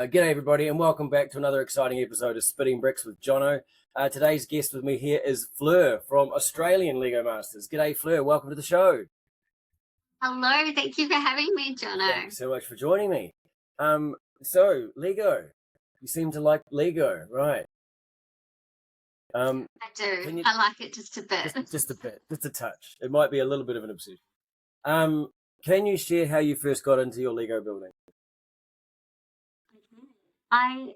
G'day everybody and welcome back to another exciting episode of Spitting Bricks with Jono. Today's guest with me here is Fleur from Australian Lego Masters. G'day Fleur, welcome to the show. Hello, thank you for having me, Jono. Thank you so much for joining me. So Lego, you seem to like Lego, right? I do. I like it just a bit. Just a bit, just a touch. It might be a little bit of an obsession. Can you share how you first got into your Lego building? I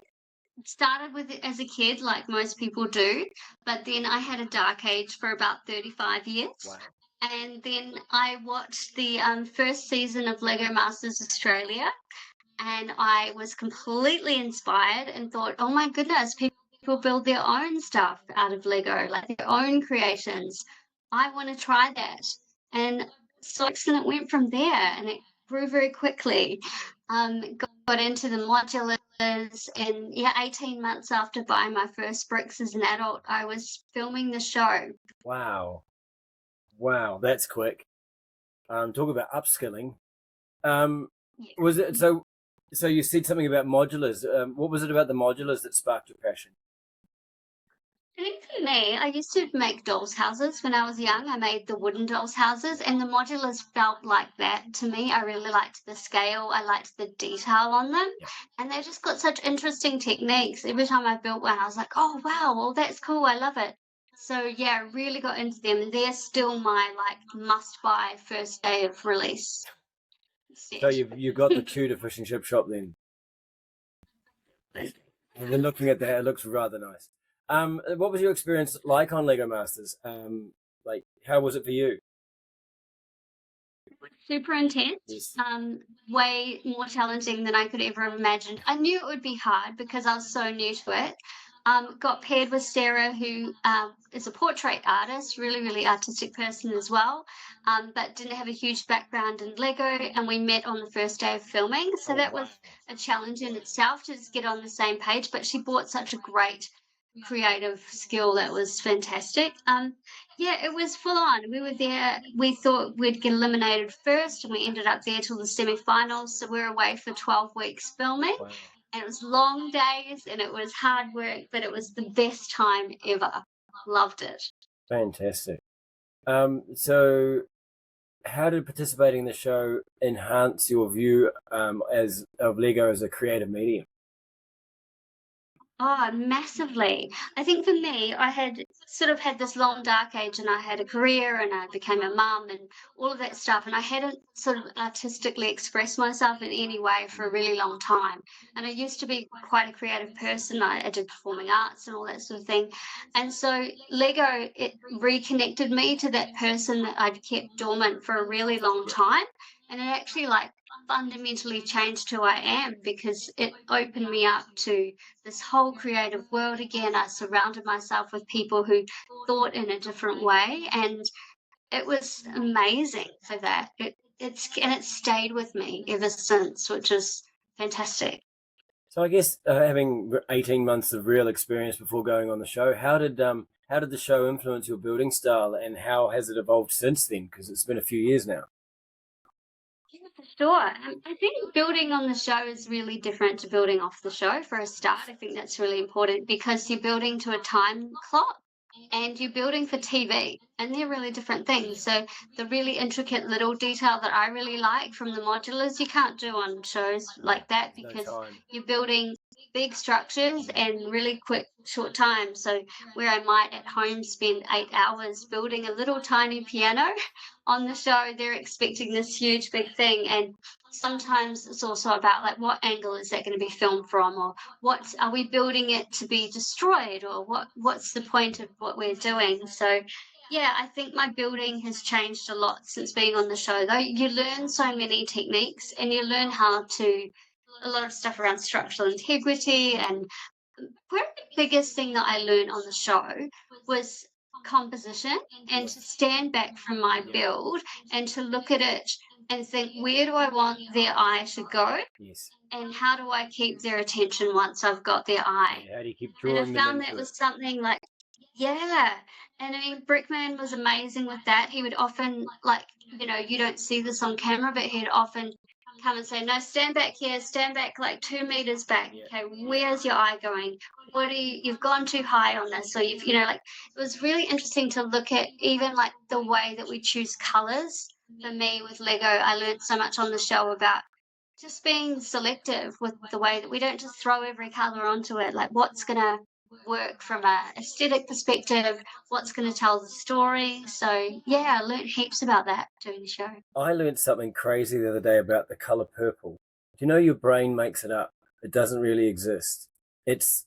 started with it as a kid, like most people do, but then I had a dark age for about 35 years. Wow. And then I watched the first season of Lego Masters Australia, and I was completely inspired and thought, oh my goodness, people build their own stuff out of Lego, like their own creations. I want to try that. And so excellent went from there, and it grew very quickly. Got into the modulars, and 18 months after buying my first bricks as an adult, I was filming the show. Wow, that's quick. Talk about upskilling. Was it so? So you said something about modulars. What was it about the modulars that sparked your passion? I think for me, I used to make dolls' houses when I was young. I made the wooden dolls' houses, and the modulars felt like that to me. I really liked the scale. I liked the detail on them, and they just got such interesting techniques. Every time I built one, I was like, "Oh wow, well that's cool. I love it." So yeah, I really got into them, and they're still my must-buy first day of release. So you've got the Tudor fish and chip shop then. And then looking at that, it looks rather nice. What was your experience like on Lego Masters? How was it for you? Super intense. Yes. Way more challenging than I could ever have imagined. I knew it would be hard because I was so new to it. Got paired with Sarah, who is a portrait artist, really artistic person as well, but didn't have a huge background in Lego, and we met on the first day of filming. So that was a challenge in itself to just get on the same page, but she brought such a great creative skill that was fantastic. It was full on. We were there. We thought we'd get eliminated first, and we ended up there till the semi-finals. So we were away for 12 weeks filming, and it was long days, and it was hard work, but it was the best time ever. Loved it. Fantastic. So how did participating in the show enhance your view of Lego as a creative medium? Oh, massively. I think for me, I had sort of had this long dark age, and I had a career, and I became a mum and all of that stuff. And I hadn't sort of artistically expressed myself in any way for a really long time. And I used to be quite a creative person. I did performing arts and all that sort of thing. And so Lego, it reconnected me to that person that I'd kept dormant for a really long time. And it actually fundamentally changed who I am, because it opened me up to this whole creative world again. I surrounded myself with people who thought in a different way, and it was amazing for that. It's stayed with me ever since, which is fantastic. So I guess having 18 months of real experience before going on the show, how did the show influence your building style, and how has it evolved since then? Because it's been a few years now. Sure. I think building on the show is really different to building off the show for a start. I think that's really important because you're building to a time clock and you're building for TV, and they're really different things. So the really intricate little detail that I really like from the modulars, you can't do on shows like that because you're building big structures and really quick, short time. So where I might at home spend 8 hours building a little tiny piano, on the show they're expecting this huge big thing. And sometimes it's also about what angle is that going to be filmed from, or what are we building it to be destroyed, or what's the point of what we're doing. So yeah, I think my building has changed a lot since being on the show, though. You learn so many techniques, and you learn a lot of stuff around structural integrity. And probably the biggest thing that I learned on the show was composition, and to stand back from my build and to look at it and think, where do I want their eye to go? Yes. And how do I keep their attention once I've got their eye? How do you keep drawing them? And I found that was something yeah. And I mean, Brickman was amazing with that. He would often, you don't see this on camera, but he'd often come and say, no, stand back here, stand back like 2 meters back. Yeah. Okay, where's your eye going? You've gone too high on this. So like, it was really interesting to look at even like the way that we choose colors. For me with Lego, I learned so much on the show about just being selective with the way that we don't just throw every color onto it. Like, what's going to work from a aesthetic perspective, what's going to tell the story. So yeah, I learned heaps about that doing the show. I learned something crazy the other day about the color purple. Do you know your brain makes it up? It doesn't really exist. It's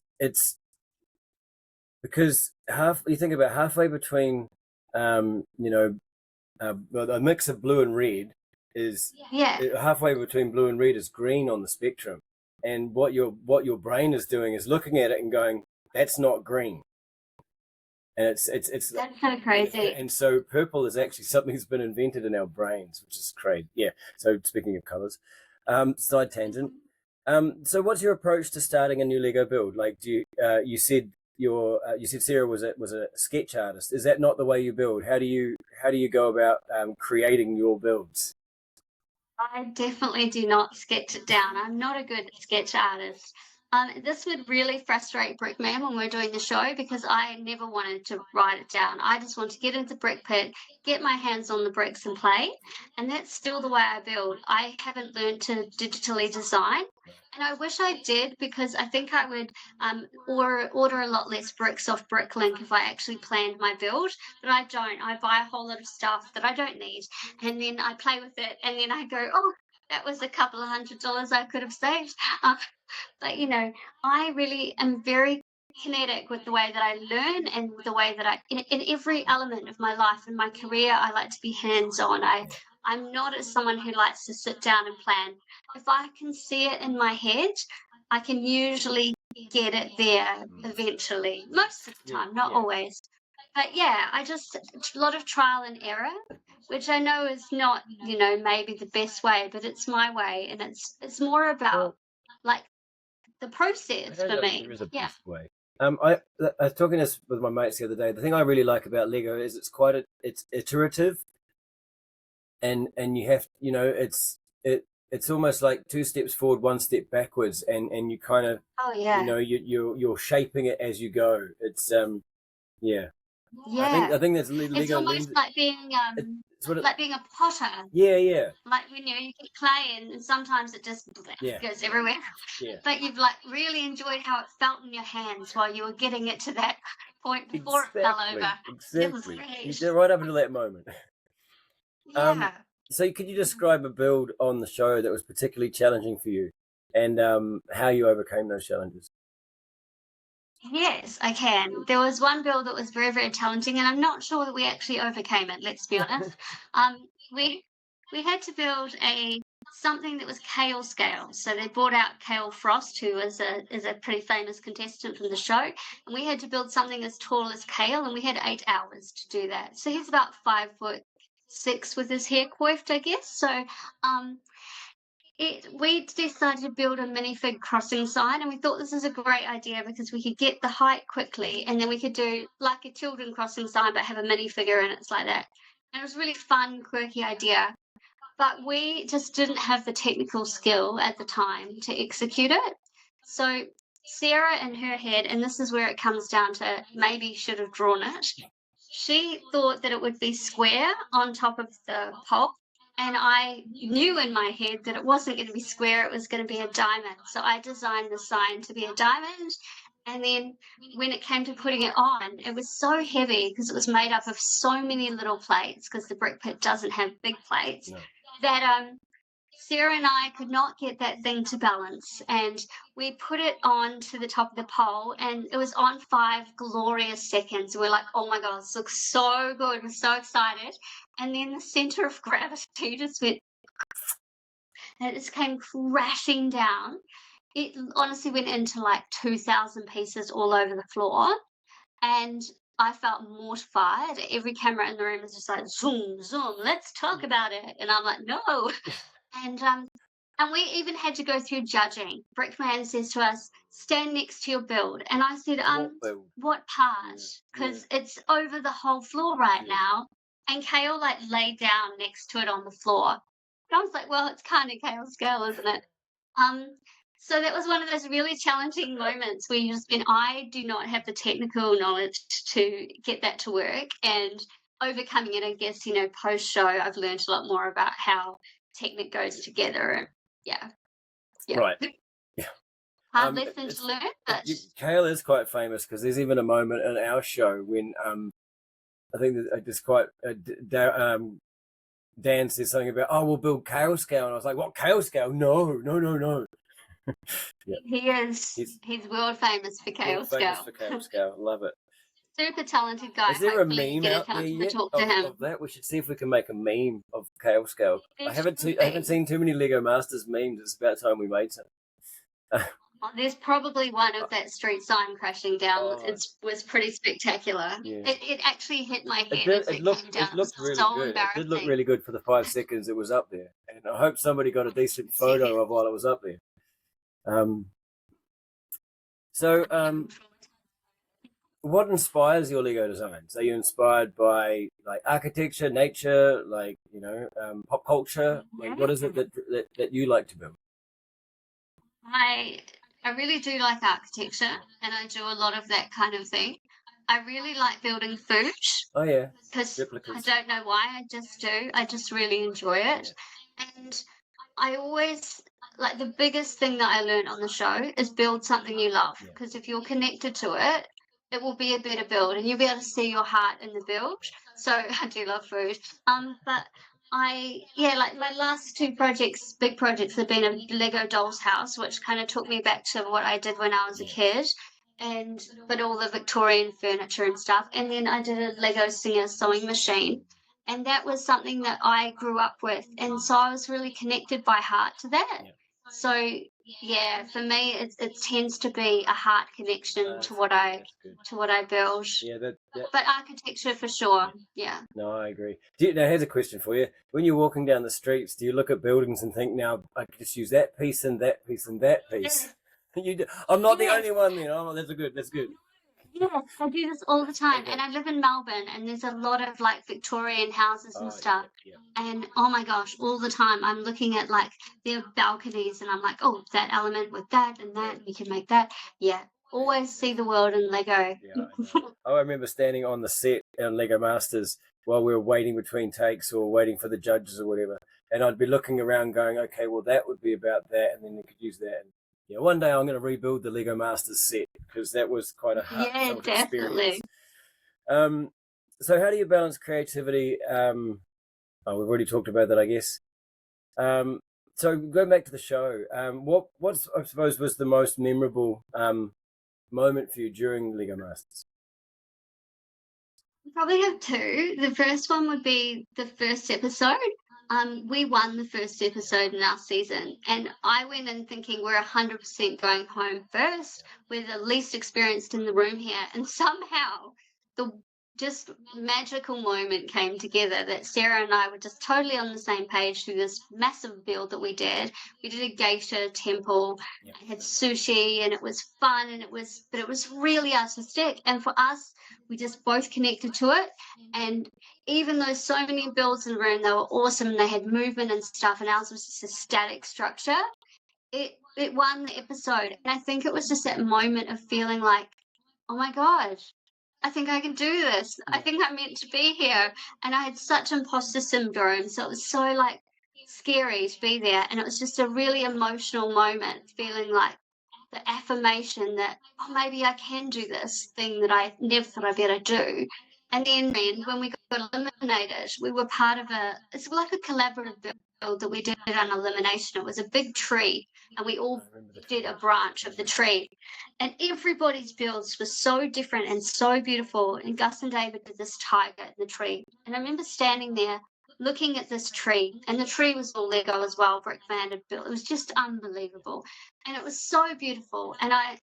because you think about halfway between, a mix of blue and red is Yeah, halfway between blue and red is green on the spectrum, and what your brain is doing is looking at it and going, that's not green, and it's that's so crazy. and so purple is actually something that's been invented in our brains, which is crazy. Yeah. So speaking of colors, side tangent. So what's your approach to starting a new Lego build? Like, do you said you said Sarah was a sketch artist. Is that not the way you build? How do you go about creating your builds? I definitely do not sketch it down. I'm not a good sketch artist. This would really frustrate Brickman when we're doing the show because I never wanted to write it down. I just want to get into the brick pit, get my hands on the bricks and play. And that's still the way I build. I haven't learned to digitally design. And I wish I did because I think I would order a lot less bricks off Bricklink if I actually planned my build. But I don't. I buy a whole lot of stuff that I don't need and then I play with it, and then I go, "Oh, that was a couple of $100 I could have saved." Uh, but I really am very kinetic with the way that I learn and the way that in every element of my life and my career, I like to be hands-on. I'm not as someone who likes to sit down and plan. If I can see it in my head, I can usually get it there eventually. Most of the time, not Yeah. always. But yeah, a lot of trial and error, which I know is not, maybe the best way, but it's my way, and it's more about Well, like the I process don't for know if there me. is a Yeah. best way. I was talking this with my mates the other day. The thing I really like about Lego is it's iterative, and you have it's almost like two steps forward, one step backwards, and you kind of Oh yeah. you're shaping it as you go. It's yeah. Yeah. I think that's It's Lego almost lends it's what it, like being a potter. yeah, yeah, Like when you get clay and sometimes it just yeah, goes everywhere. yeah. But you've like really enjoyed how it felt in your hands while you were getting it to that point before it fell over. It was Exactly. You great. did right up until that moment. Um, Yeah. so could you describe a build on the show that was particularly challenging for you, and how you overcame those challenges? Yes, I can. There was one build that was very, very challenging, and I'm not sure that we actually overcame it, let's be honest. We had to build a something that was Kale scale. So they brought out Kale Frost, who is a pretty famous contestant from the show, and we had to build something as tall as Kale, and we had 8 hours to do that. So he's about 5'6" with his hair coiffed, I guess. So um we decided to build a minifig crossing sign, and we thought this is a great idea because we could get the height quickly, and then we could do like a children crossing sign, but have a minifigure, and it's like that. And it was a really fun, quirky idea, but we just didn't have the technical skill at the time to execute it. So Sarah in her head, and this is where it comes down to maybe should have drawn it. She thought that it would be square on top of the pole. And I knew in my head that it wasn't going to be square, it was going to be a diamond. So I designed the sign to be a diamond. And then when it came to putting it on, it was so heavy because it was made up of so many little plates, because the brick pit doesn't have big plates, No. that Sarah and I could not get that thing to balance, and we put it on to the top of the pole, and it was on 5 glorious seconds. We're like, oh my God, this looks so good. We're so excited. And then the center of gravity just went, and it just came crashing down. It honestly went into like 2,000 pieces all over the floor. And I felt mortified. Every camera in the room was just like, zoom, zoom, let's talk about it. And I'm like, no. And we even had to go through judging. Brickman says to us, "Stand next to your build," and I said, What build? what part? Yeah, Because it's over the whole floor right yeah. now." And Kale like laid down next to it on the floor, I was like, well, it's kind of chaos scale, isn't it? Um, so that was one of those really challenging moments where you just and I do not have the technical knowledge to get that to work, and overcoming it, I guess, post show, I've learned a lot more about how technique goes together. And yeah, yeah, Right. Yeah. hard lesson to It's learn, but Kale is quite famous because there's even a moment in our show when I think that just quite Dan says something about, oh, we'll build Kale scale, and I was like, what, Kale scale? No, no, no, no. Yeah, he's world famous for world chaos famous scale. for Kale scale. Love it. Super talented guy. Is there a Hopefully you meme get a out there chance to yet talk to him. of that? We should see if we can make a meme of Kale scale. There I should haven't be. seen too many Lego Masters memes. It's about time we made some. Oh, there's probably one of that street sign crashing down. Oh, It was pretty spectacular. yeah. It actually hit my It head did. as it came down. It It was looked really so good. It did look embarrassing. really good for the 5 seconds it was up there, and I hope somebody got a decent photo of while it was up there. What inspires your Lego designs? Are you inspired by like architecture, nature, like pop culture? Like, what is it that you like to build? I I really do like architecture, and I do a lot of that kind of thing. I really like building food Oh yeah, because I replicas. don't know why, I just do. I just really enjoy it. And I always like the biggest thing that I learned on the show is build something you love. Yeah. Because if you're connected to it, it will be a better build and you'll be able to see your heart in the build. So I do love food. But like my last two projects, big projects, have been a Lego doll's house, which kind of took me back to what I did when I was a Yeah. kid. But all the Victorian furniture and stuff. And then I did a Lego Singer sewing machine, and that was something that I grew up with, and so I was really connected by heart to that. Yeah. So yeah, for me, it tends to be a heart connection to what I That's good. build. Yeah, But architecture for sure, yeah. no, I agree. Now, here's a question for you. When you're walking down the streets, do you look at buildings and think, now I could just use that piece and that piece and that piece? I'm not the Yes. only one then. Oh, that's good. That's good. Yes, I do this all the time, Okay. and I live in Melbourne, and there's a lot of like Victorian houses and Oh, stuff. yeah. And oh my gosh, all the time I'm looking at like their balconies, and I'm like, oh, that element with that and that, we can make that. Yeah, always see the world in Lego. Yeah, I know. I remember standing on the set on Lego Masters while we were waiting between takes or waiting for the judges or whatever, and I'd be looking around going, okay, well, that would be about that, and then you could use that. And, yeah, one day I'm going to rebuild the Lego Masters set because that was quite a Yeah, heartfelt definitely. experience. So how do you balance creativity? We've already talked about that, I guess. So going back to the show, what I suppose was the most memorable moment for you during Lego Masters? Probably have two. The first one would be the first episode. We won the first episode in our season, and I went in thinking we're 100% going home first. We're the least experienced in the room here, and somehow the just magical moment came together that Sarah and I were just totally on the same page through this massive build that we did. We did a geisha temple, Yeah. it had sushi, and it was fun, and but it was really artistic. And for us, we just both connected to it. And even though so many builds in the room, they were awesome and they had movement and stuff, and ours was just a static structure, it won the episode. And I think it was just that moment of feeling like, oh my God, I think I can do this. I think I'm meant to be here. And I had such imposter syndrome. So it was so like scary to be there. And it was just a really emotional moment, feeling like the affirmation that, oh, maybe I can do this thing that I never thought I'd be able to do. And then when we got eliminated, we were part of it's like a collaborative build that we did on elimination. It was a big tree, and we all did a branch of the tree. And everybody's builds were so different and so beautiful. And Gus and David did this tiger in the tree. And I remember standing there looking at this tree, and the tree was all Lego as well, brick banded built. It was just unbelievable. And it was so beautiful. And I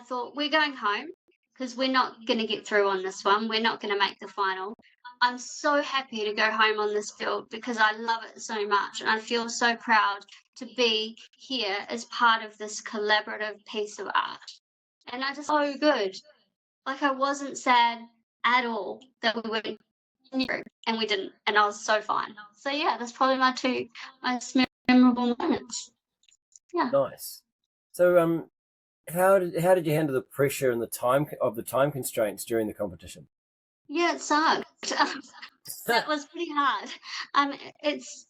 thought, we're going home because we're not going to get through on this one. We're not going to make the final. I'm so happy to go home on this field because I love it so much. And I feel so proud to be here as part of this collaborative piece of art. And I just so good. Like I wasn't sad at all that we were continue, and we didn't, and I was so fine. So yeah, that's probably my two most memorable moments. Yeah. Nice. So, how did you handle the pressure and the time constraints during the competition? Yeah, it sucked. That was pretty hard. It's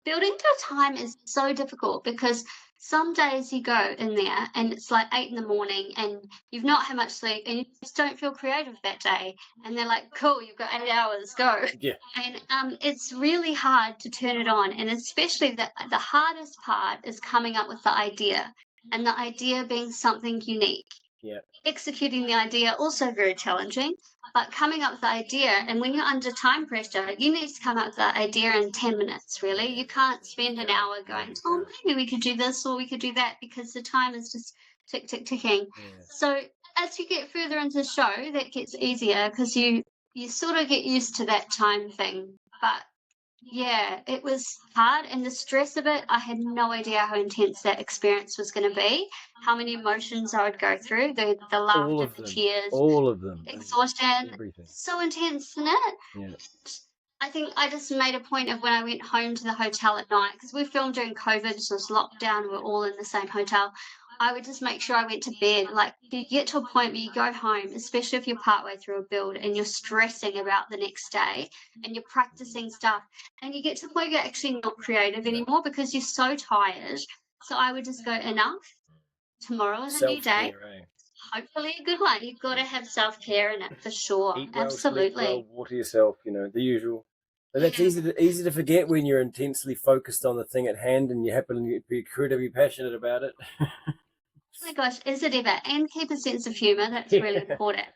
building to time is so difficult because some days you go in there and it's like 8 in the morning and you've not had much sleep and you just don't feel creative that day. And they're like, cool, you've got 8 hours, go. Yeah. And it's really hard to turn it on. And especially the hardest part is coming up with the idea and the idea being something unique. Yeah. Executing the idea also very challenging, but coming up with the idea, and when you're under time pressure, you need to come up with the idea in 10 minutes, really. You can't spend an hour going, oh, maybe we could do this or we could do that, because the time is just tick, tick, ticking. Yeah. So as you get further into the show, that gets easier because you sort of get used to that time thing. But yeah, it was hard, and the stress of it, I had no idea how intense that experience was going to be, how many emotions I would go through, the All laughter, of the them. tears, All of them. exhaustion. Everything. So intense, isn't it? Yeah. I think I just made a point of when I went home to the hotel at night, because we filmed during COVID, so it's lockdown, we're all in the same hotel. I would just make sure I went to bed. Like, you get to a point where you go home, especially if you're partway through a build and you're stressing about the next day and you're practicing stuff, and you get to the point where you're actually not creative anymore because you're so tired. So I would just go, enough. Tomorrow is a new day. Self-care, eh? Hopefully a good one. You've got to have self-care in it for sure. Eat well, sleep Absolutely. well, water yourself, the usual. But that's Yeah. easy to forget when you're intensely focused on the thing at hand and you happen to be incredibly passionate about it. Oh my gosh, is it ever? And keep a sense of humor. That's really important.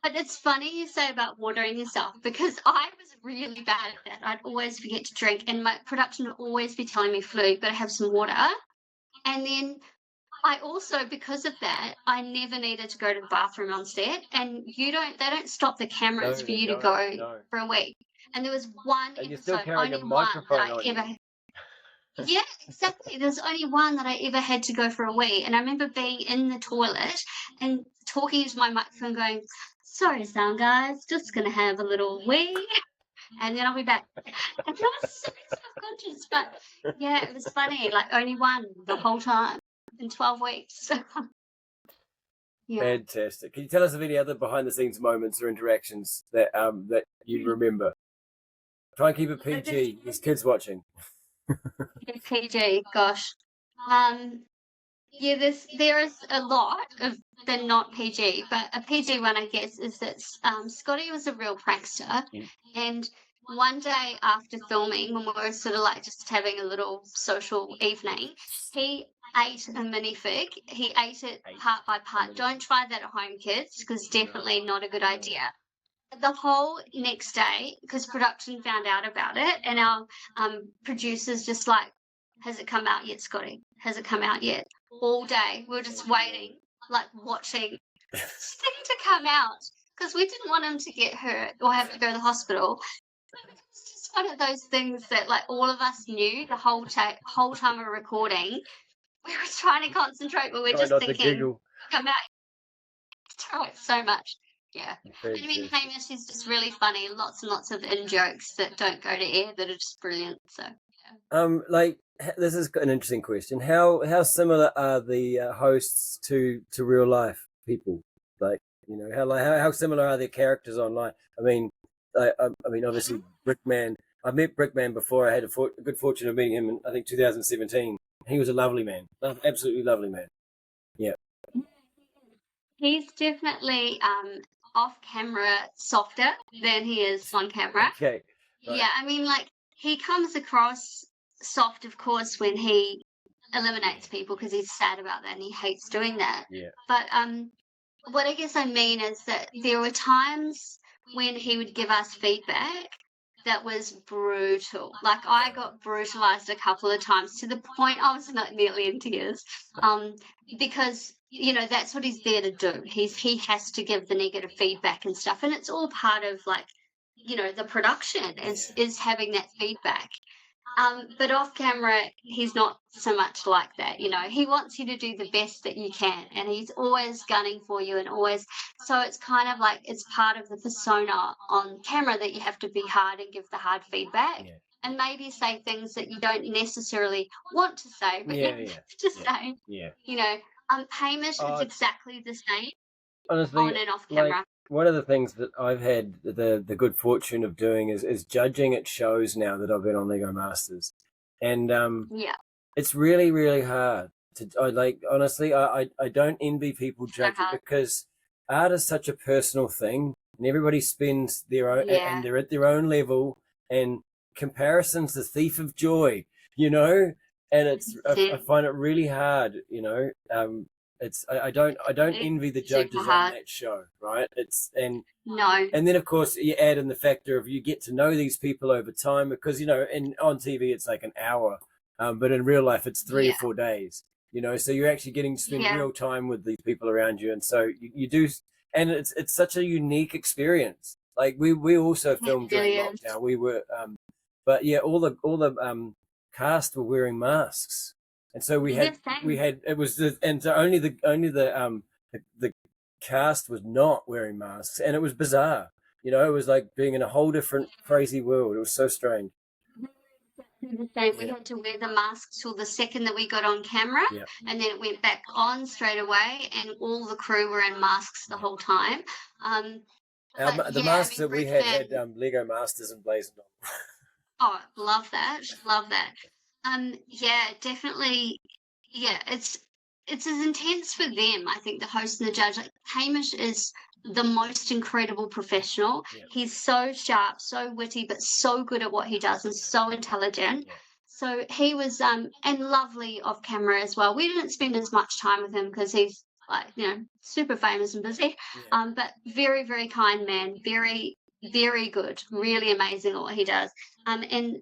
But it's funny you say about watering yourself, because I was really bad at that. I'd always forget to drink, and my production would always be telling me, Flu, you've got to have some water. And then I also, because of that, I never needed to go to the bathroom on set. And they don't stop the cameras No, for you they to go don't. for a week. And there was one And you're still episode, carrying only a one that microphone I on ever you. Yeah, exactly. There's only one that I ever had to go for a wee. And I remember being in the toilet and talking into my microphone going, sorry, sound guys, just going to have a little wee and then I'll be back. And I was so self-conscious. But yeah, it was funny. Like, only one the whole time in 12 weeks. Yeah. Fantastic. Can you tell us of any other behind the scenes moments or interactions that you remember? Try and keep it PG. There's kids watching. PG, gosh. Yeah, there is a lot of the not PG, but a PG one, I guess, is that Scotty was a real prankster. Mm. And one day after filming, when we were sort of like just having a little social evening, he ate a minifig. He ate it part by part. Don't try that at home, kids, because definitely not a good idea. The whole next day, because production found out about it, and our producers just like, has it come out yet, Scotty? Has it come out yet? All day. We were just waiting, like watching this thing to come out, because we didn't want him to get hurt or have to go to the hospital. It's just one of those things that, like, all of us knew the whole time we were recording. We were trying to concentrate, but we're Try just not to thinking, giggle. come out. Oh, so much. Yeah. I mean, Fantastic. Hamish is just really funny. Lots and lots of in jokes that don't go to air that are just brilliant. So, yeah. This is an interesting question. How similar are the hosts to real life people? Like, how similar are their characters online? I mean, obviously Brickman. I met Brickman before. I had a good fortune of meeting him in, I think, 2017. He was a lovely man, absolutely lovely man. Yeah. He's definitely off camera softer than he is on camera. Okay. Right. Yeah, I mean, like, he comes across soft, of course, when he eliminates people because he's sad about that and he hates doing that. Yeah. But what I guess I mean is that there were times when he would give us feedback that was brutal. Like, I got brutalized a couple of times to the point I was not nearly in tears, because that's what he's there to do. He has to give the negative feedback and stuff, and it's all part of, like, the production is having that feedback. But off camera, he's not so much like that. He wants you to do the best that you can, and he's always gunning for you, and always. So it's kind of like it's part of the persona on camera that you have to be hard and give the hard feedback, Yeah. and maybe say things that you don't necessarily want to say, but you Yeah, have yeah, to yeah, say. yeah. You know, Hamish is Uh, exactly the same Honestly, on and off like camera. one of the things that I've had the good fortune of doing is judging at shows now that I've been on Lego Masters, and Yeah, it's really really hard to. I like honestly, I don't envy people so judge it hard. because art is such a personal thing, and everybody spends their own, and Yeah, they're at their own level, and comparison's the thief of joy, you know. And I 100%. find it really hard, it's I don't It's envy the super judges on hard. that show, right? It's No, and then of course you add in the factor of you get to know these people over time because in on TV it's like an hour, but in real life it's three or yeah, 4 days. So you're actually getting to spend yeah, real time with these people around you, and so you do, and it's such a unique experience. Like we also it filmed during really is. lockdown. We were, but yeah, all the cast were wearing masks, and so we The had we same. had it was the and so only the cast was not wearing masks, and it was bizarre. It was like being in a whole different crazy world. It was so strange. The same. We Yeah, had to wear the masks till the second that we got on camera, yeah, and then it went back on straight away, and all the crew were in masks the yeah. whole time. Um, but The yeah, I masks mean, that we had Brickman. Lego Masters emblazoned on. Oh, love that. Love that. Yeah, definitely. Yeah, it's as intense for them. I think the host and the judge. Like Hamish is the most incredible professional. Yeah, He's so sharp, so witty, but so good at what he does and so intelligent. yeah, So he was and lovely off camera as well. We didn't spend as much time with him because he's like, super famous and busy. yeah. But very, very kind man, very, very good, really amazing at what he does. And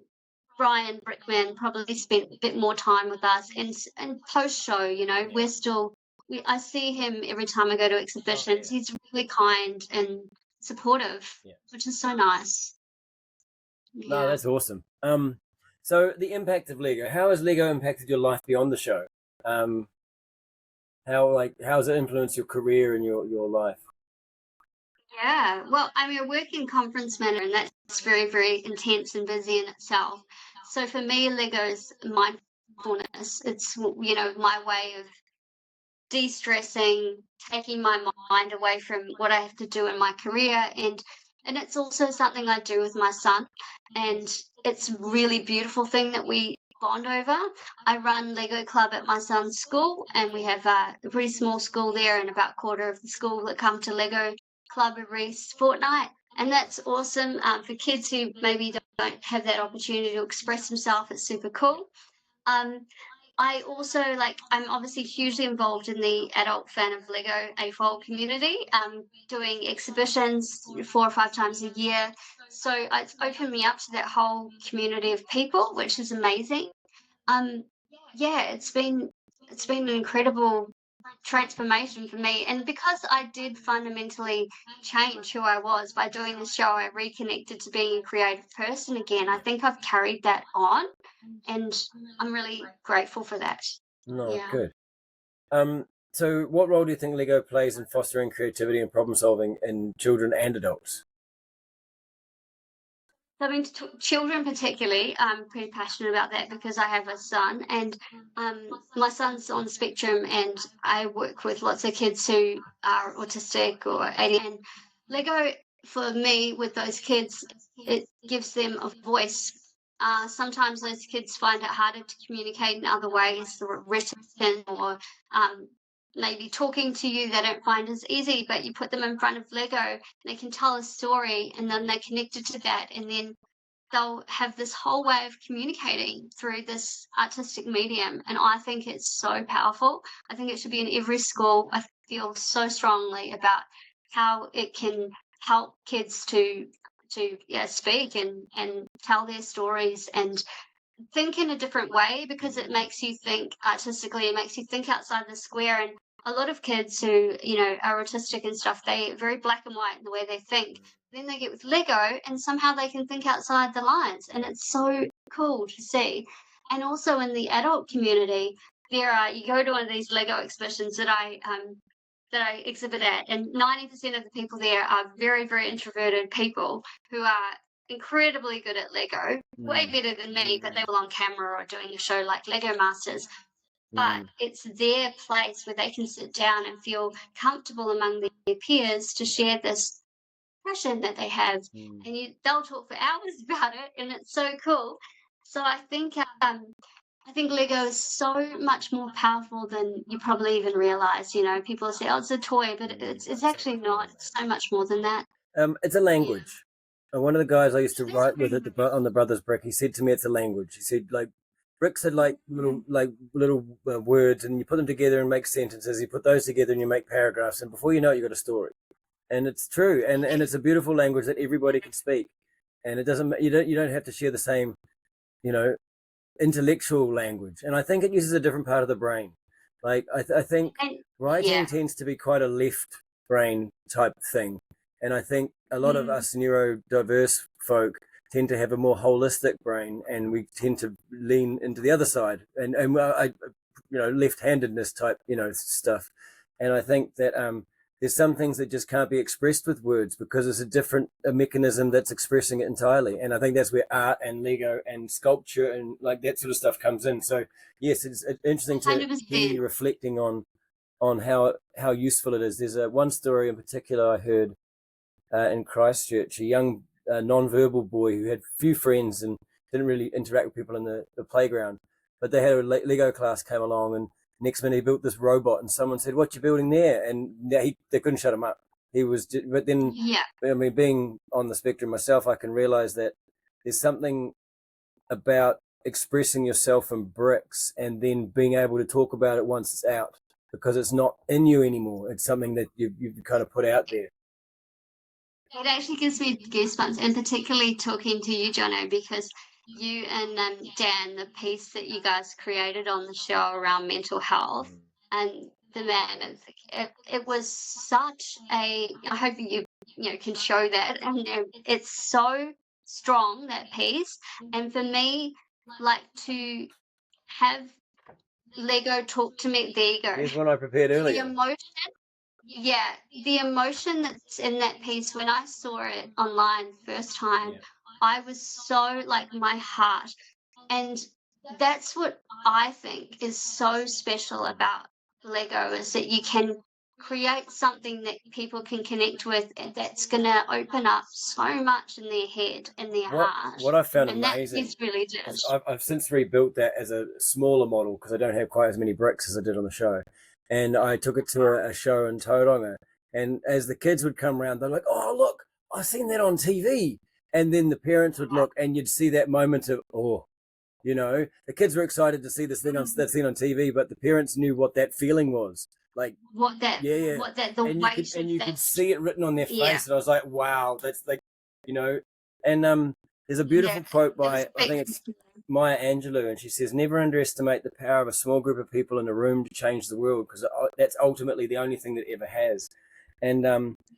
Brian Brickman probably spent a bit more time with us, and post show, Yeah. we're still. I see him every time I go to Oh exhibitions. yeah, He's really kind and supportive, yeah. which is so nice. No, Yeah. that's awesome. So the impact of Lego. How has Lego impacted your life beyond the show? Um, how has it influenced your career and your life? Yeah. Well, I mean, I work in conference management, and that's very, very intense and busy in itself. So for me, Lego's mindfulness. It's my way of de-stressing, taking my mind away from what I have to do in my career, and it's also something I do with my son, and it's a really beautiful thing that we bond over. I run Lego Club at my son's school, and we have a pretty small school there, and about a quarter of the school that come to Lego Club every fortnight. And that's awesome for kids who maybe don't have that opportunity to express themselves. It's super cool. Um, I also I'm obviously hugely involved in the adult fan of Lego AFOL community, doing exhibitions 4 or 5 times a year. So it's opened me up to that whole community of people, which is amazing. Um, yeah, it's been an incredible transformation for me. And because I did fundamentally change who I was by doing the show, I reconnected to being a creative person again. I Yeah. think I've carried that on, and I'm really grateful for that. No, Yeah. good. So what role do you think Lego plays in fostering creativity and problem solving in children and adults? So, I mean, children particularly, I'm pretty passionate about that because I have a son, and my son's on the spectrum, and I work with lots of kids who are autistic or ADHD. And Lego, for me, with those kids, it gives them a voice. Sometimes those kids find it harder to communicate in other ways, or written, or um, maybe talking to you, they don't find as easy, but you put them in front of Lego, they can tell a story, and then they're connected to that, and then they'll have this whole way of communicating through this artistic medium, and I think it's so powerful. I think it should be in every school. I feel so strongly about how it can help kids to yeah, speak and tell their stories and think in a different way, because it makes you think artistically, it makes you think outside the square. And a lot of kids who are autistic and stuff, they very black and white in the way they think. Then they get with Lego and somehow they can think outside the lines, and Yeah. it's so cool to see. And also in the adult community, you go to one of these Lego exhibitions that I exhibit at, and 90% of the people there are very, very introverted people who are incredibly good at Lego, way better than me, but they were on camera or doing a show like Lego Masters. But it's their place where they can sit down and feel comfortable among their peers to share this passion that they have, and they'll talk for hours about it, and it's so cool. So I think Lego is so much more powerful than you probably even realize. You know, people say, "Oh, it's a toy," but it's actually not. It's so much more than that. It's a Yeah. language. One of the guys I used to It is write with very on the Brothers Brick, he said to me, it's a language. He said, like, bricks are like little words, and you put them together and make sentences. You put those together and you make paragraphs, and before you know it, you've got a story. And it's true, and it's a beautiful language that everybody can speak. And it doesn't you don't have to share the same, you know, intellectual language. And I think it uses a different part of the brain. Like I think and writing yeah. tends to be quite a left brain type thing, and I think a lot of us neurodiverse folk tend to have a more holistic brain, and we tend to lean into the other side, and left-handedness type stuff. And I think that there's some things that just can't be expressed with words because it's a mechanism that's expressing it entirely. And I think that's where art and Lego and sculpture and like that sort of stuff comes in. So yes, it's interesting to hear 100%. you reflecting on how useful it is. There's one story in particular I heard in Christchurch, a young non-verbal boy who had few friends and didn't really interact with people in the playground. But they had a Lego class came along, and next minute he built this robot, and someone said, "What you building there?" And they couldn't shut him up. But then, Yeah. I mean, being on the spectrum myself, I can realize that there's something about expressing yourself in bricks and then being able to talk about it once it's out, because it's not in you anymore. It's something that you've kind of put out there. It actually gives me goosebumps, and particularly talking to you, Jono, because you and Dan, the piece that you guys created on the show around mental health, and the man, it was such a. I hope you can show that, and it's so strong, that piece, and for me, like to have Lego talk to me. There you go. Here's one I prepared The earlier. emotion. Yeah, the emotion that's in that piece, when I saw it online first time, I was so like my heart. And that's what I think is so special about Lego, is that you can create something that people can connect with, and that's going to open up so much in their head and their heart. What I found And that amazing is really is just. I've since rebuilt that as a smaller model because I don't have quite as many bricks as I did on the show. And I took it to a show in Tauranga. And as the kids would come around, they're like, "Oh, look, I've seen that on TV." And then the parents would look, and you'd see that moment of, oh, the kids were excited to see this thing on that scene on TV, but the parents knew what that feeling was. Like, What yeah, the and weight of you that. could see it written on their face, Yeah. and I was like, wow, that's like, and there's a beautiful Yeah. quote It by, was I think it's Maya Angelou, and she says, "Never underestimate the power of a small group of people in a room to change the world, because that's ultimately the only thing that ever has." And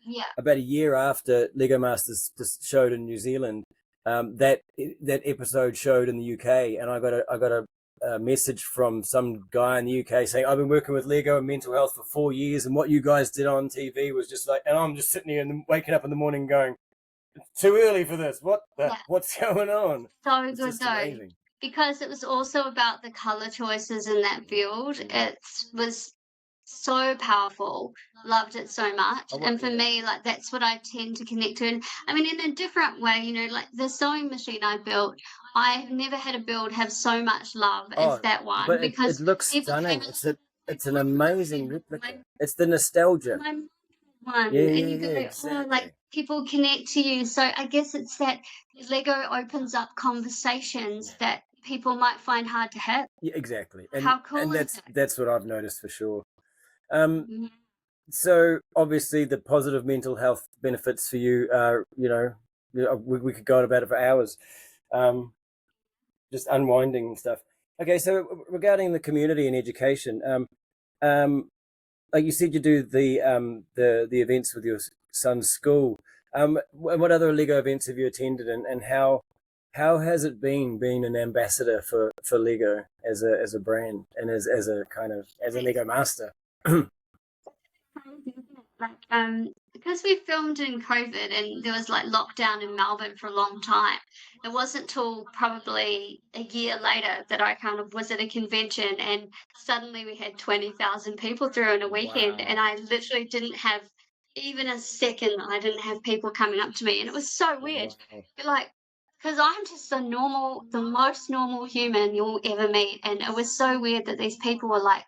Yeah. about a year after Lego Masters just showed in New Zealand, that episode showed in the UK, and I got a message from some guy in the UK saying, "I've been working with Lego and mental health for 4 years, and what you guys did on TV was just like," and I'm just sitting here and waking up in the morning going, "Too early for this. What's going on?" So It's good just though, amazing. because it was also about the color choices in that build. It was so powerful. Loved it so much. And for me, like that's what I tend to connect to. And I mean, in a different way, like the sewing machine I built, I've never had a build have so much love as that one, But it because looks people came stunning. up It's with an amazing replica. It's the nostalgia. my one, Yeah, and yeah, you go, yeah, oh, like exactly. people connect to you. So I guess it's that Lego opens up conversations that people might find hard to have. Yeah, exactly. How cool is that? That's what I've noticed for sure. Um, Mhm. so obviously the positive mental health benefits for you are, we could go on about it for hours, um, just unwinding and stuff. Okay, so regarding the community and education, um, like you said, you do the events with your son's school. What other Lego events have you attended, and how How has it been being an ambassador for Lego as a brand and as a kind of as a Lego master? Like, because we filmed in COVID and there was like lockdown in Melbourne for a long time, it wasn't till probably a year later that I kind of was at a convention and suddenly we had 20,000 people through in a weekend, and Wow. I literally didn't have even a second, I didn't have people coming up to me, and it was so weird. Wow. You're like, because I'm just the most normal human you'll ever meet, and it was so weird that these people were like,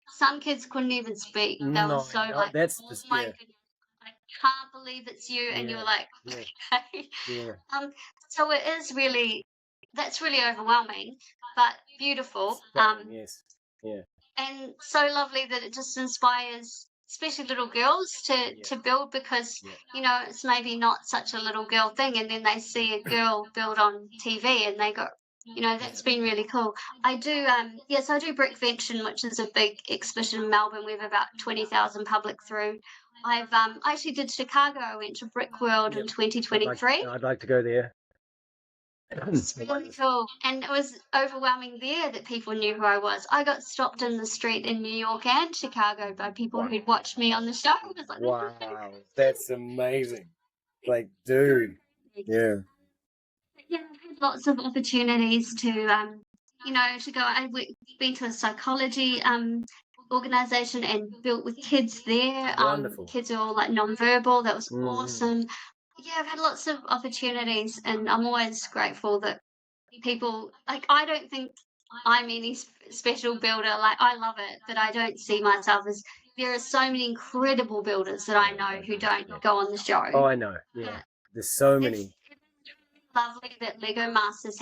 some kids couldn't even speak. They were No, so no, like, that's "Oh just my yeah, goodness, I can't believe it's you," and you're yeah, like, yeah, "Okay." yeah. Um, so it is really that's really overwhelming, but beautiful. Stunning, yes. Yeah, And so lovely that it just inspires especially little girls to yeah, build, because yeah, it's maybe not such a little girl thing, and then they see a girl build on TV and they go, yeah. that's been really cool. I do yes, I do Brickvention, which is a big exhibition in Melbourne. We have about 20,000 public through. I actually did Chicago. I went to Brick World in Yep. I'd like 2023. I'd like to go there. It's really cool. And it was overwhelming there that people knew who I was. I got stopped in the street in New York and Chicago by people Wow. who'd watched me on the show. I was like, Wow. That's amazing. Like, dude. Yeah. yeah, I've had lots of opportunities to, to go. Been to a psychology organization and built with kids there. Wonderful. Kids are all like nonverbal. That was Hmm. awesome. Yeah, I've had lots of opportunities, and I'm always grateful that people like. I don't think I'm any special builder. Like, I love it, but I don't see myself as. There are so many incredible builders that I Oh, know I who know. don't Yeah. go on the show. Oh, I know. Yeah. But There's so it's many. lovely that Lego Masters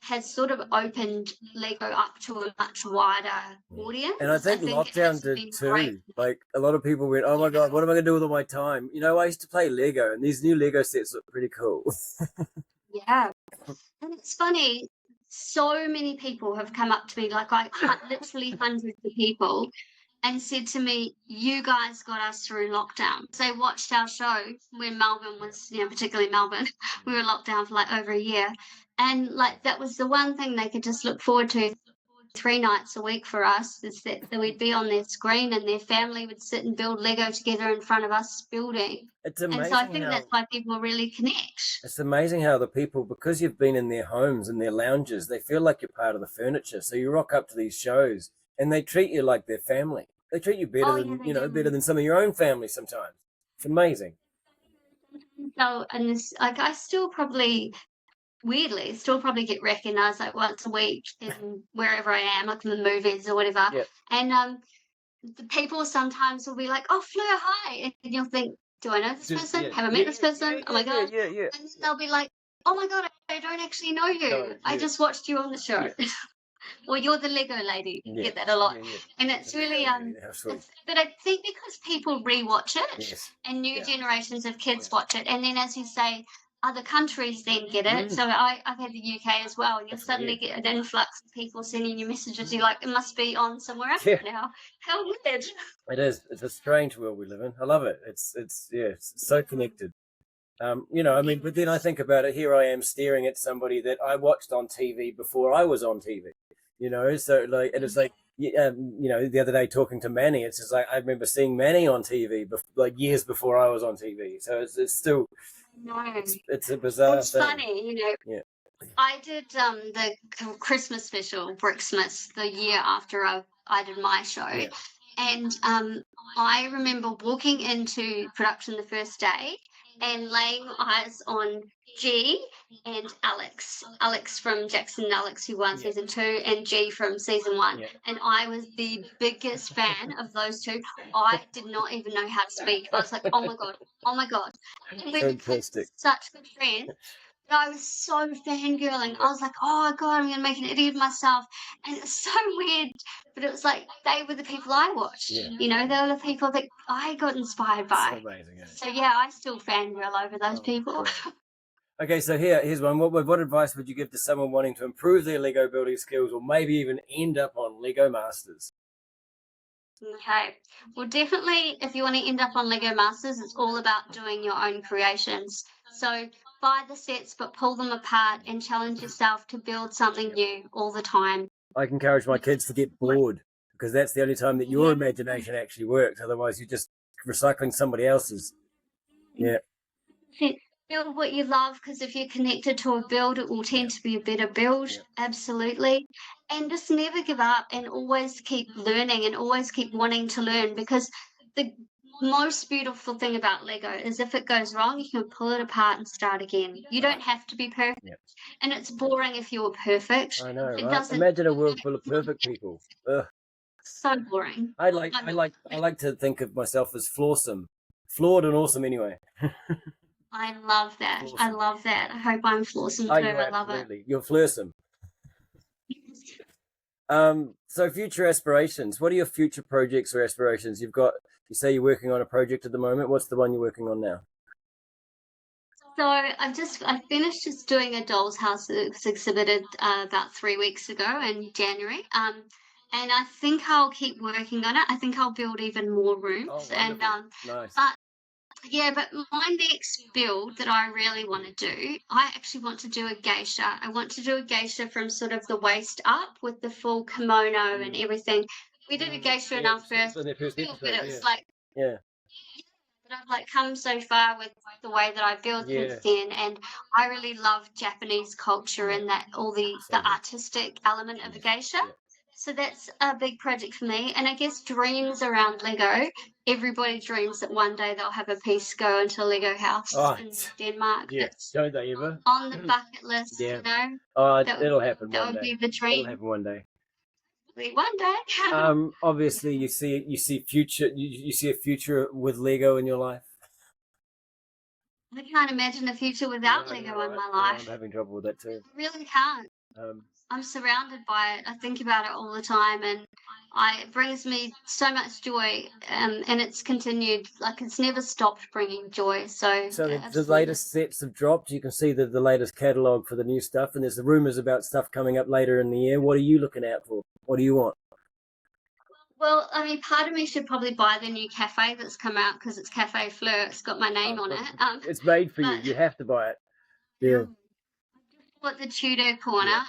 has sort of opened Lego up to a much wider Yeah. And I audience. I think think it lockdown has did been great. too. Like a lot of people went, "Oh my god, what am I gonna do with all my time?" You know, I used to play Lego, and these new Lego sets look pretty cool. Yeah. And it's funny, so many people have come up to me, like literally hundreds of people, and said to me, "You guys got us through lockdown." They watched our show when Melbourne was, particularly Melbourne, we were locked down for like over a year. And like that was the one thing they could just look forward to 3 nights a week for us, is that we'd be on their screen and their family would sit and build Lego together in front of us building. It's And so I amazing think that's how why people really connect. It's amazing how the people, because you've been in their homes and their lounges, they feel like you're part of the furniture. So you rock up to these shows and they treat you like their family. They treat you better Oh yeah, than, they better do. than some of your own family sometimes. It's amazing. So, and this, like, I still probably, weirdly, still probably get recognized like once a week in wherever I am, like in the movies or whatever. Yeah. And the people sometimes will be like, "Oh, Fleur, hi," and you'll think, "Do I know this person? Yeah. Have I Yeah, met this yeah, yeah, person? Oh yeah, my yeah, god!" yeah, yeah. And then they'll be like, "Oh my god, I don't actually know No, you. I yeah, just watched you on the show." yeah, Or you're the Lego lady. You yeah, get that a lot. yeah, yeah. And The it's Lego really lady, how sweet. but I think because people rewatch it Yes. and new Yeah. generations of Yeah. kids watch it, and then as you say, other countries then get it. Mm, So I've had the UK as well, and you'll that's suddenly weird. get an influx of people sending you messages. You're Mm. like, it must be on somewhere else Yeah. now. How weird. It is. It's a strange world we live in. I love it. Yeah, it's so connected. I mean, but then I think about it. Here I am staring at somebody that I watched on TV before I was on TV. So like, and it's like, the other day talking to Manny, it's just like I remember seeing Manny on TV, like years before I was on TV. So it's still, No. it's a bizarre It's thing. funny, Yeah, I did the Christmas special, Bricksmas, the year after I did my show, yeah, and I remember walking into production the first day and laying eyes on G and Alex from Jackson and Alex, who won yeah, season 2, and G from season 1, yeah. and I was the biggest fan of those two. I did not even know how to speak. I was like, "Oh my god, oh my god," and we became Fantastic. such good friends. I was so fangirling. Yeah, I was like, "Oh god, I'm gonna make an idiot of myself," and it's so weird. But it was like they were the people I watched. yeah, They were the people that I got inspired it's by. amazing. Eh? So yeah, I still fangirl over those Oh, people. great. Okay, so here's one. What advice would you give to someone wanting to improve their Lego building skills, or maybe even end up on Lego Masters? Okay. Well, definitely, if you want to end up on Lego Masters, it's all about doing your own creations. So buy the sets, but pull them apart and challenge yourself to build something new all the time. I encourage my kids to get bored, because that's the only time that your Yeah. imagination actually works. Otherwise, you're just recycling somebody else's. Yeah. Build what you love, because if you're connected to a build, it will tend to be a better build. Yeah. Absolutely. And just never give up and always keep learning and always keep wanting to learn, because the most beautiful thing about Lego is if it goes wrong, you can pull it apart and start again. You don't have to be perfect. Yeah. And it's boring if you're perfect. I know, It right? doesn't. Imagine a world full of perfect people. Ugh. So boring. I like to think of myself as flawsome, flawed and awesome. Anyway. I love that. I Flawsome. love that. I hope I'm flawsome Oh, too. you I love it. absolutely. You're flursome. So future aspirations. What are your future projects or aspirations? You say you're working on a project at the moment. What's the one you're working on now? So I finished just doing a doll's house that was exhibited about 3 weeks ago in January. And I think I'll keep working on it. I think I'll build even more rooms. Oh, And wonderful. Nice. but yeah, but my next build that I really want to do, I actually want to do a geisha. I want to do a geisha from sort of the waist up with the full kimono and everything. We did a geisha in our first their first build, but episode, it was like, yeah. but I've like come so far with the way that I build since then, and I really love Japanese culture and that all the artistic element of a geisha. Yeah. So that's a big project for me, and I guess dreams around Lego. Everybody dreams that one day they'll have a piece go into a Lego house in Denmark. Yeah, It's don't they ever? on the bucket list, Yeah. you know. It'll happen That one would day. be the dream. It'll happen one day. One day. Obviously, you see future. You see a future with Lego in your life. I can't imagine a future without Lego in my life. I'm having trouble with that too. I really can't. I'm surrounded by it. I think about it all the time, and it brings me so much joy. And it's continued, like it's never stopped bringing joy. So the latest sets have dropped. You can see the latest catalog for the new stuff, and there's the rumors about stuff coming up later in the year. What are you looking out for? What do you want? Well, I mean, part of me should probably buy the new cafe that's come out, because it's Cafe Fleur. It's got my name on it. It's made for you. You have to buy it. Yeah. Bought the Tudor corner,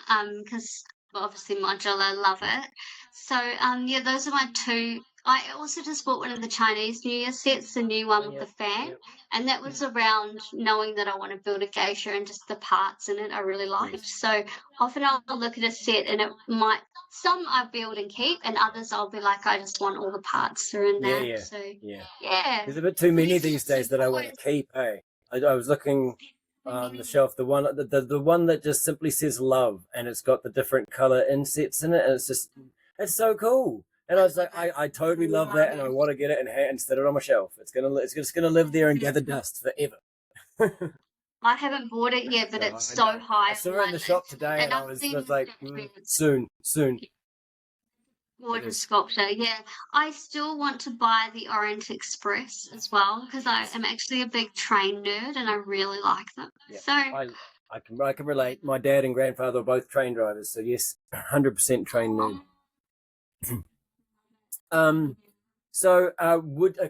because obviously modular, love it. So yeah, those are my two. I also just bought one of the Chinese New Year sets, the new one with the fan, and that was around knowing that I want to build a geisha and just the parts in it I really liked. So often I'll look at a set and some I build and keep, and others I'll be like, I just want all the parts that are in there. Yeah. So yeah. There's a bit too many these days that I want to keep. Hey, I was looking on the shelf, the one that just simply says love, and it's got the different color insets in it, and it's so cool. And I was like, I totally love that, and I want to get it and set it on my shelf. It's just gonna live there and gather dust forever. I haven't bought it yet, but it's so high. I saw it in the shop today, and I was like, soon. Gorgeous sculpture, yeah. I still want to buy the Orient Express as well, because I am actually a big train nerd and I really like them. Yeah. So I can relate. My dad and grandfather were both train drivers, so yes, 100% train nerd. So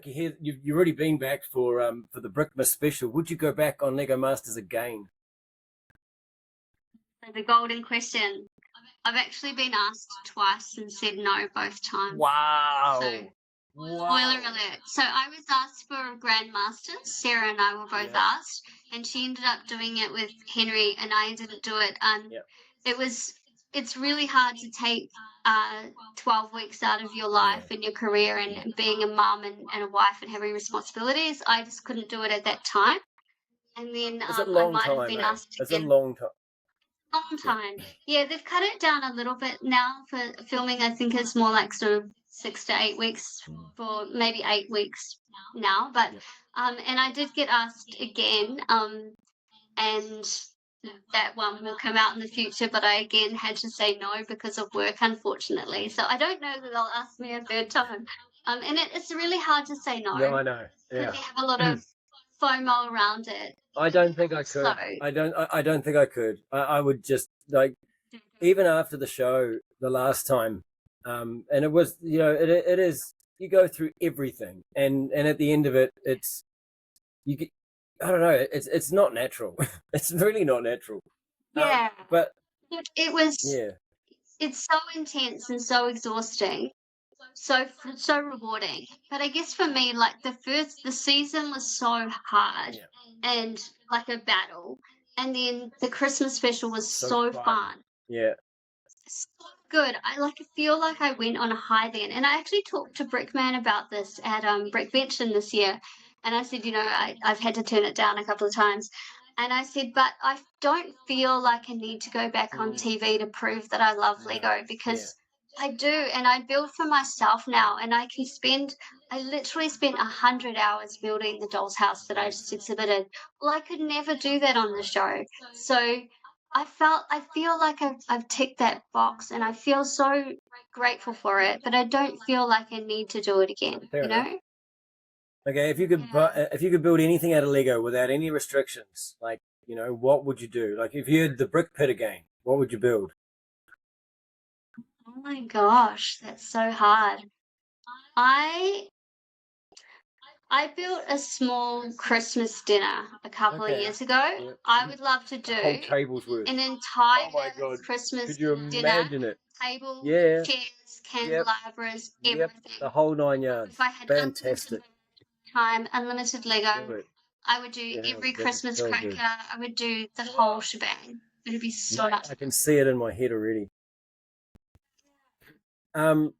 here you've already been back for the Brickmas special. Would you go back on Lego Masters again? The golden question. I've actually been asked twice and said no both times. Wow. So, spoiler alert. So I was asked for a Grandmaster. Sarah and I were both asked, and she ended up doing it with Henry, and I didn't do it. It's really hard to take 12 weeks out of your life and your career and being a mum and a wife and having responsibilities. I just couldn't do it at that time. And then it's a long I might time, have been asked It's again. a long time. Long time. Yeah, they've cut it down a little bit now for filming. I think it's more like sort of 6 to 8 weeks, for maybe 8 weeks now. But and I did get asked again, and that one will come out in the future, but I again had to say no because of work, unfortunately. So I don't know that they'll ask me a third time. And it's really hard to say no. No, I know. Yeah. Because you have a lot of FOMO around it. I don't think I could. So, I don't think I could. I would just, like, even after the show the last time, and it was, it is, you go through everything, and at the end of it, it's I don't know. It's not natural. It's really not natural. Yeah. But It was, yeah, it's so intense and so exhausting, so rewarding. But I guess for me, like the season was so hard yeah, and like a battle, and then the Christmas special was so so fun. fun. Yeah. So good. I like feel like I went on a high then. And I actually talked to Brickman about this at Brickvention this year. And I said, I've had to turn it down a couple of times. And I said, but I don't feel like I need to go back on Mm, TV to prove that I love no. Lego Yeah. because I do. And I build for myself now. And I literally spent 100 hours building the doll's house that I just exhibited. Well, I could never do that on the show. So I feel like I've ticked that box and I feel so grateful for it, but I don't feel like I need to do it again, Fair you enough. know? Okay, Yeah. if you could build anything out of Lego without any restrictions, like what would you do? Like if you had the brick pit again, what would you build? Oh my gosh, that's so hard. I I built a small Christmas dinner a couple of Okay. years ago. Yeah. I would love to A whole do table's worth. an entire Oh my God. Christmas Could you dinner, imagine it? table, Yeah. chairs, Yep. candelabras, Yep. The everything. whole nine If yards. I had unlimited Fantastic. time, unlimited Lego, Do it. I would do Yeah, every that'd be Christmas so good. cracker. I would do the whole shebang. It'd be so Mate, much I fun. can see it in my head already. Um,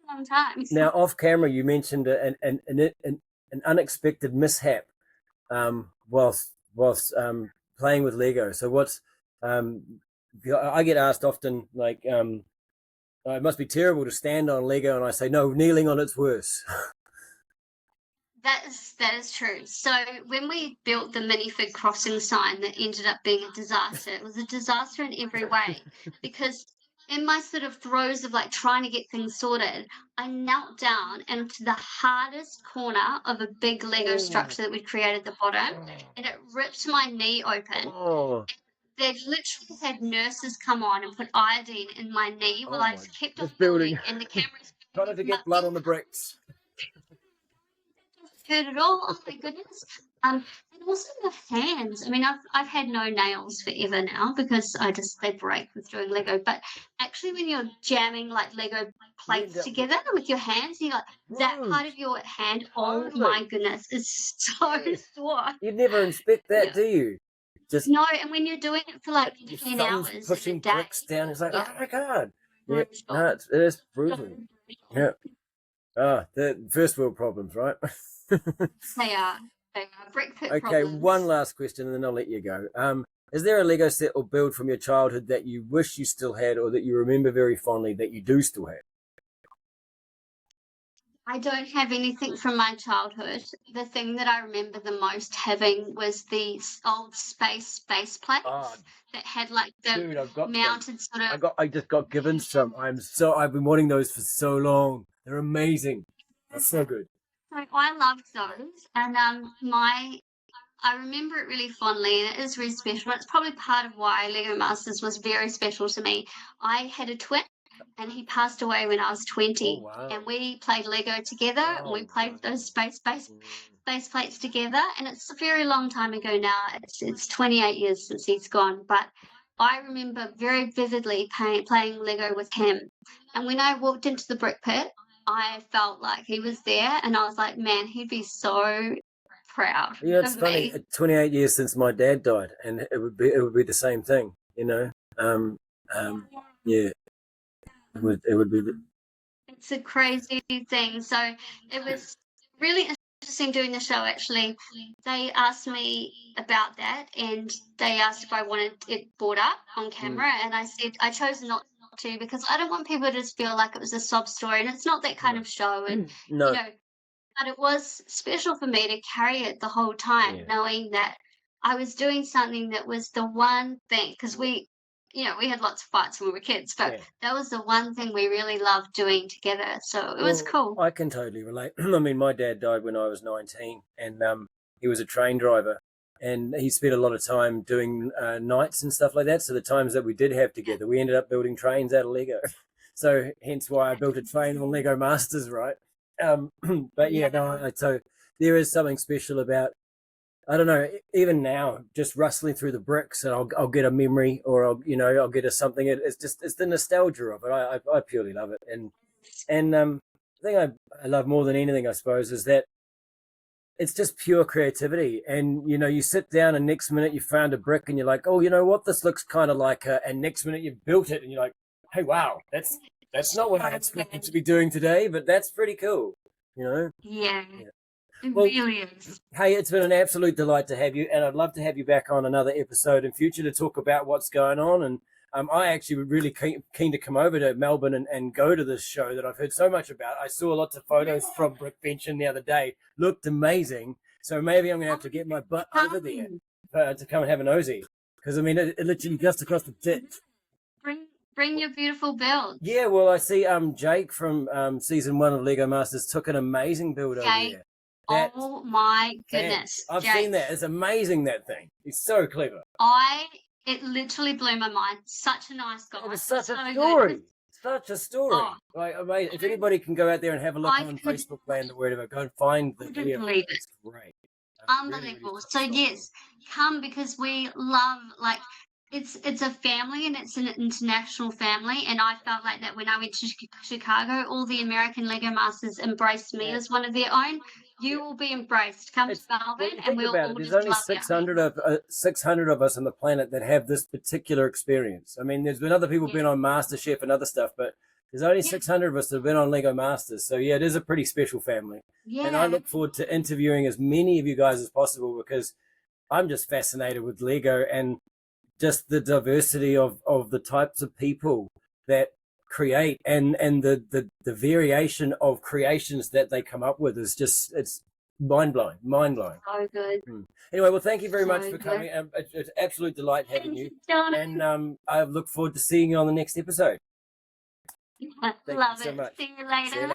Long time. Now off camera, you mentioned an unexpected mishap whilst playing with Lego. So what's I get asked often like oh, it must be terrible to stand on Lego, and I say no, kneeling on it's worse. That is true. So when we built the minifig crossing sign that ended up being a disaster, it was a disaster in every way because in my sort of throes of like trying to get things sorted, I knelt down into the hardest corner of a big Lego Oh, structure that we'd created at the bottom, and it ripped my knee open. oh, They've literally had nurses come on and put iodine in my knee while oh I my! just kept on This building, building, and the cameras trying to get blood on the bricks. hurt at all. Oh my goodness. And also the hands. I mean, I've had no nails forever now because they break with doing Lego. But actually, when you're jamming like Lego You end plates up with together with your hands, you got that part of bruised. your hand. Oh Totally. my goodness, is so Yes. sore. You'd never inspect that, Yeah. do you? Just No, and when you're doing it for like your 10 thumbs hours in a pushing day, bricks down. It's like, yeah, oh my God. Yeah, no, brutal. it is So brutal. brutal. Yeah. Ah, the first world problems, right? They are. They are brick pit Okay, one problems. last question and then I'll let you go. Is there a Lego set or build from your childhood that you wish you still had or that you remember very fondly that you do still have? I don't have anything from my childhood. The thing that I remember the most having was these old space Oh, plates that had like the dude, I've got some. mounted sort of. I just got given some. I've been wanting those for so long. They're amazing. That's so good. So I loved those, and I remember it really fondly, and it is really special. It's probably part of why Lego Masters was very special to me. I had a twin, and he passed away when I was Oh 20, wow. and we played Lego together, and we Oh played wow. with those Mm. space plates together. And it's a very long time ago now. It's 28 years since he's gone, but I remember very vividly playing Lego with him. And when I walked into the brick pit, I felt like he was there, and I was like, man, he'd be so proud Yeah, it's of funny. me. 28 years since my dad died, and it would be the same thing, you know. Um, yeah, it would be. It's a crazy thing. So it was really interesting doing the show actually. They asked me about that and they asked if I wanted it brought up on Mm, camera and I said I chose not to because I don't want people to just feel like it was a sob story and it's not that kind no, of show and you no, know but it was special for me to carry it the whole time, yeah, knowing that I was doing something that was the one thing, because we had lots of fights when we were kids, but yeah. that was the one thing we really loved doing together. So it was Well, cool. I can totally relate. I mean, my dad died when I was 19, and he was a train driver, and he spent a lot of time doing nights and stuff like that. So the times that we did have Yeah. together, we ended up building trains out of Lego. So hence why I built a train on Lego Masters, right? But Yeah. yeah, no. So there is something special about I don't know, even now, just rustling through the bricks, and I'll get a memory, or I'll get a something. It's the nostalgia of it. I purely love it, and the thing I love more than anything, I suppose, is that it's just pure creativity. And you sit down, and next minute you found a brick, and you're like, oh, you know what, this looks kind of like and next minute you've built it, and you're like, hey, wow, that's not what I expected to be doing today, but that's pretty cool. Yeah, Yeah. it Well, really is. hey, it's been an absolute delight to have you, and I'd love to have you back on another episode in future to talk about what's going on. And I actually would really keen to come over to Melbourne and go to this show that I've heard so much about. I saw lots of photos from Brickbench the other day. Looked amazing. So maybe I'm going to have to get my butt over there to come and have a nosy. Because, I mean, it literally just across the ditch. Bring your beautiful build. Yeah, well, I see Jake from season 1 of Lego Masters took an amazing build over there. Oh my goodness. I've seen that. It's amazing, that thing. He's so clever. It literally blew my mind. Such a nice guy. It was such a story. good. Such a story. Oh. Like, amazing. If anybody can go out there and have a look on Facebook Land or wherever, go and find the video. It's great. Unbelievable. Really so yes, come, because we love, like, it's a family, and it's an international family, and I felt like that when I went to Chicago. All the American Lego Masters embraced me as one of their own. You will be embraced. Come to Melbourne, and we'll all just love you. There's only 600 of us on the planet that have this particular experience. I mean, there's been other people been on MasterChef and other stuff, but there's only 600 of us that have been on Lego Masters. So yeah, it is a pretty special family. Yeah. And I look forward to interviewing as many of you guys as possible, because I'm just fascinated with Lego and just the diversity of the types of people that create, and the variation of creations that they come up with is just, it's mind-blowing. So good. Anyway, well, thank you very much for coming. It's an absolute delight having you. And I look forward to seeing you on the next episode. Love it. See you later.